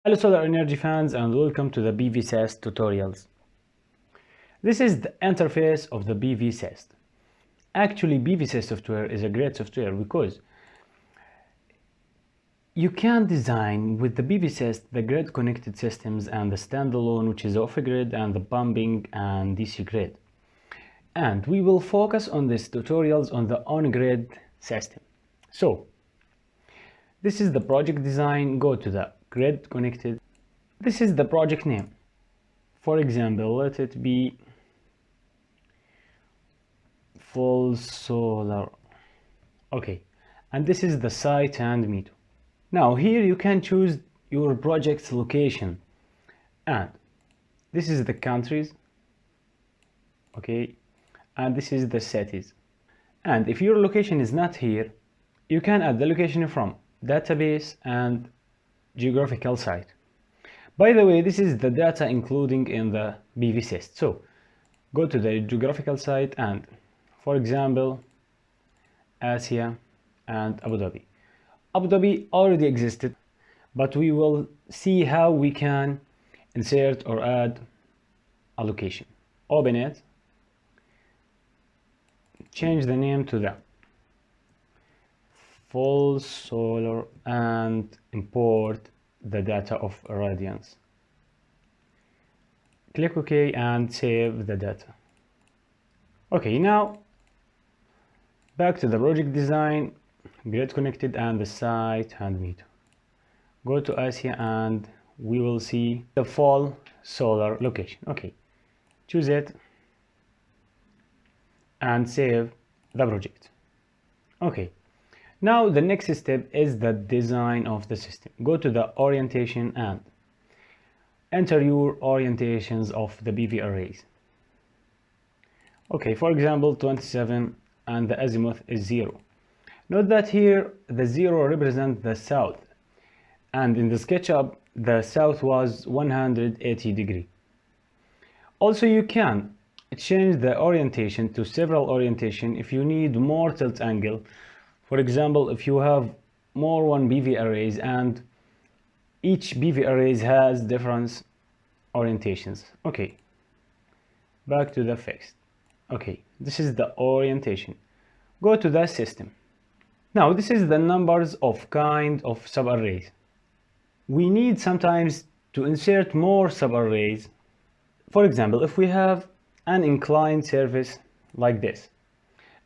Hello solar energy fans and welcome to the PVsyst tutorials. This is the interface of the PVsyst. Actually, PVsyst software is a great software because you can design with the PVsyst the grid connected systems and the standalone, which is off-grid, and the pumping and DC grid. And we will focus on these tutorials on the on-grid system. So this is the project design. Go to the grid connected. This is the project name. For example, let it be full solar. Okay, and this is the site and meter. Now here you can choose your project's location, and this is the countries. Okay, and this is the cities. And if your location is not here, you can add the location from database and geographical site. By the way, this is the data including in the PVsyst. So go to the geographical site and, for example, Asia and Abu Dhabi. Abu Dhabi already existed, but we will see how we can insert or add a location. Open it, change the name to the full solar and import the data of radians. Click OK and save the data. Okay, now back to the project design, grid connected and the site and meter. Go to Asia and we will see the full solar location. Okay, choose it and save the project. Okay, now the next step is the design of the system. Go to the orientation and enter your orientations of the PV arrays. Okay, for example 27, and the azimuth is 0. Note that here the 0 represents the south, and in the SketchUp the south was 180 degree. Also you can change the orientation to several orientation if you need more tilt angle. For example, if you have more one PV arrays and each PV arrays has different orientations. Okay, back to the fixed. Okay, this is the orientation. Go to the system. Now this is the numbers of kind of subarrays. We need sometimes to insert more subarrays. For example, if we have an inclined surface like this,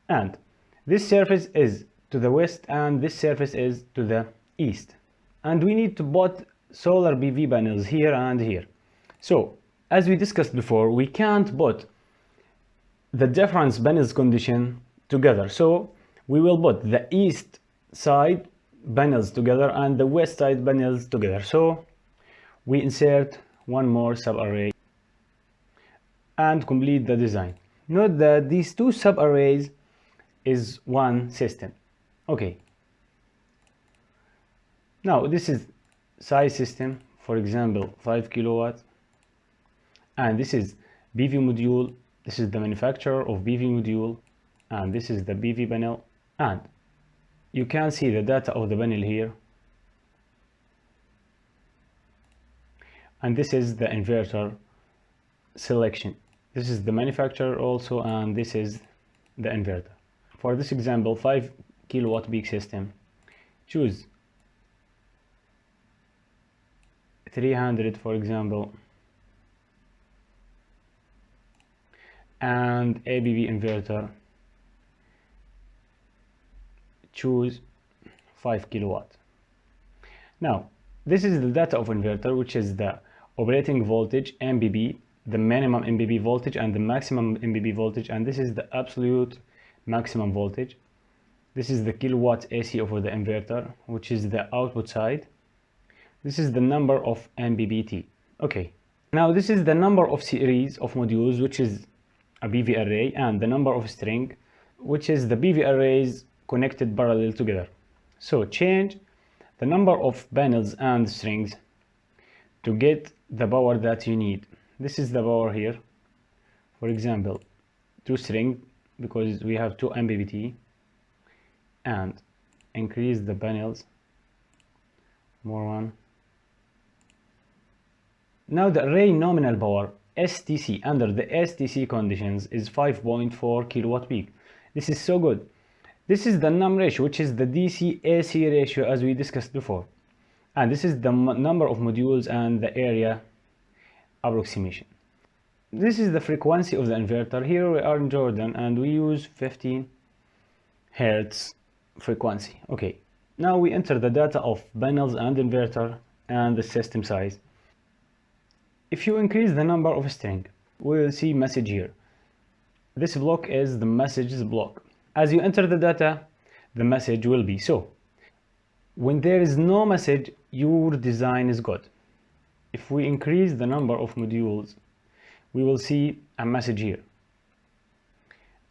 and this surface is to the west and this surface is to the east, and we need to put solar PV panels here and here. So as we discussed before, we can't put the difference panels condition together, so we will put the east side panels together and the west side panels together. So we insert one more subarray and complete the design. Note that these two subarrays is one system. Okay, now this is size system, for example 5 kilowatt, and this is PV module. This is the manufacturer of PV module, and this is the PV panel, and you can see the data of the panel here, and this is the inverter selection. This is the manufacturer also, and this is the inverter. For this example, 5 kilowatt peak system, choose 300 for example, and ABB inverter, choose 5 kilowatt. Now this is the data of inverter, which is the operating voltage MBB, the minimum MBB voltage and the maximum MBB voltage, and this is the absolute maximum voltage. This is the kilowatt AC over the inverter, which is the output side. This is the number of MBBT. Okay, now this is the number of series of modules, which is a PV array, and the number of string, which is the PV arrays connected parallel together. So change the number of panels and strings to get the power that you need. This is the power here, for example 2 string, because we have 2 MBBT, and increase the panels, more one, Now the array nominal power STC under the STC conditions is 5.4 kilowatt peak. This is so good. This is the num ratio, which is the DC AC ratio as we discussed before. And this is the number of modules and the area approximation. This is the frequency of the inverter. Here we are in Jordan and we use 15 Hertz frequency. Okay, now we enter the data of panels and inverter and the system size. If you increase the number of string, we will see message here. This block is the messages block. As you enter the data, the message will be so. When there is no message, your design is good. If we increase the number of modules, we will see a message here.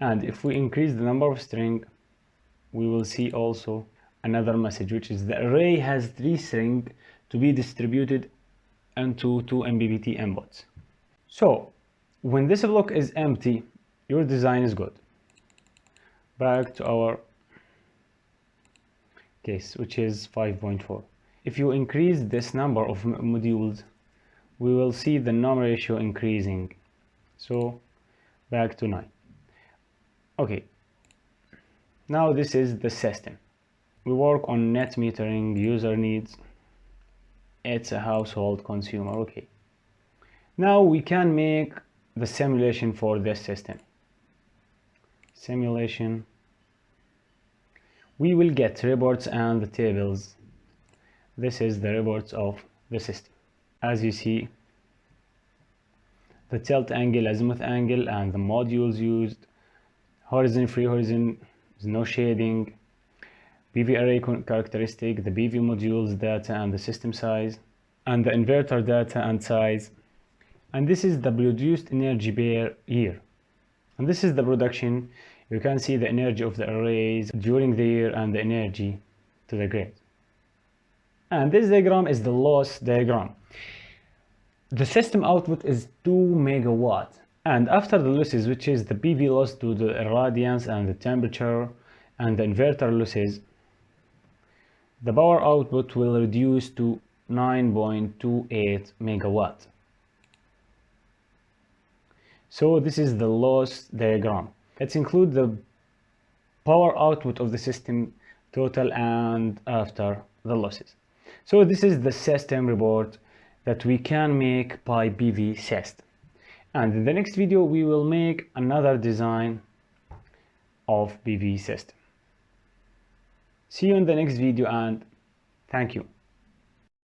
And if we increase the number of string, we will see also another message, which is the array has 3 strings to be distributed into 2 MPPT inputs. So when this block is empty, your design is good. Back to our case, which is 5.4. If you increase this number of modules, we will see the num ratio increasing. So back to 9. Okay, now this is the system. We work on net metering, user needs. It's a household consumer. Okay, now we can make the simulation for this system. Simulation. We will get reports and the tables. This is the reports of the system. As you see, the tilt angle, azimuth angle, and the modules used, horizon, free horizon, there's no shading, PV array characteristic, the PV modules data and the system size, and the inverter data and size. And this is the produced energy per year. And this is the production. You can see the energy of the arrays during the year and the energy to the grid. And this diagram is the loss diagram. The system output is 2 megawatt. And after the losses, which is the PV loss to the irradiance and the temperature and the inverter losses, the power output will reduce to 9.28 megawatt. So this is the loss diagram. Let's include the power output of the system total and after the losses. So this is the system report that we can make by PVsyst. And in the next video, we will make another design of PVsyst. See you in the next video and thank you.